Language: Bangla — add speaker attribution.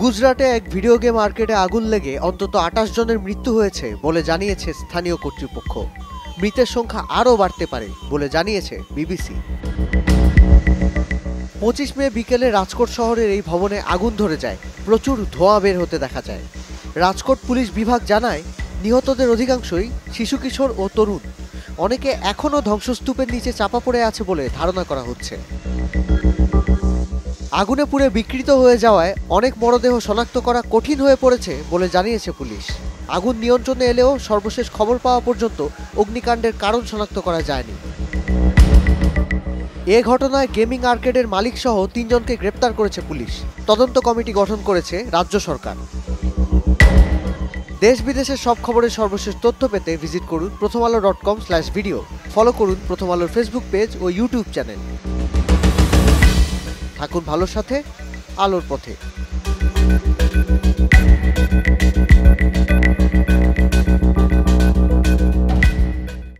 Speaker 1: গুজরাটে এক ভিডিও গেম আর্কেডে আগুন লেগে অন্তত ২৮ জনের মৃত্যু হয়েছে বলে জানিয়েছে স্থানীয় কর্তৃপক্ষ। মৃতের সংখ্যা আরও বাড়তে পারে বলে জানিয়েছে বিবিসি। ২৫ মে বিকেলে রাজকোট শহরের এই ভবনে আগুন ধরে যায়। প্রচুর ধোঁয়া বের হতে দেখা যায়। রাজকোট পুলিশ বিভাগ জানায়, নিহতদের অধিকাংশই শিশু কিশোর ও তরুণ। অনেকে এখনও ধ্বংসস্তূপের নিচে চাপা পড়ে আছে বলে ধারণা করা হচ্ছে। আগুনে পুড়ে বিকৃত হয়ে যাওয়ায় অনেক মরদেহ শনাক্ত করা কঠিন হয়ে পড়েছে বলে জানিয়েছে পুলিশ। আগুন নিয়ন্ত্রণে এলেও সর্বশেষ খবর পাওয়া পর্যন্ত অগ্নিকাণ্ডের কারণ শনাক্ত করা যায়নি। এ ঘটনায় গেমিং আর্কেডের মালিক সহ ৩ জনকে গ্রেপ্তার করেছে পুলিশ। তদন্ত কমিটি গঠন করেছে রাজ্য সরকার। দেশ বিদেশের সব খবরের সর্বশেষ তথ্য পেতে ভিজিট করুন prothomalo.com/video। ফলো করুন প্রথম আলোর ফেসবুক পেজ ও ইউটিউব চ্যানেল। থাকুন ভালোর সাথে, আলোর পথে।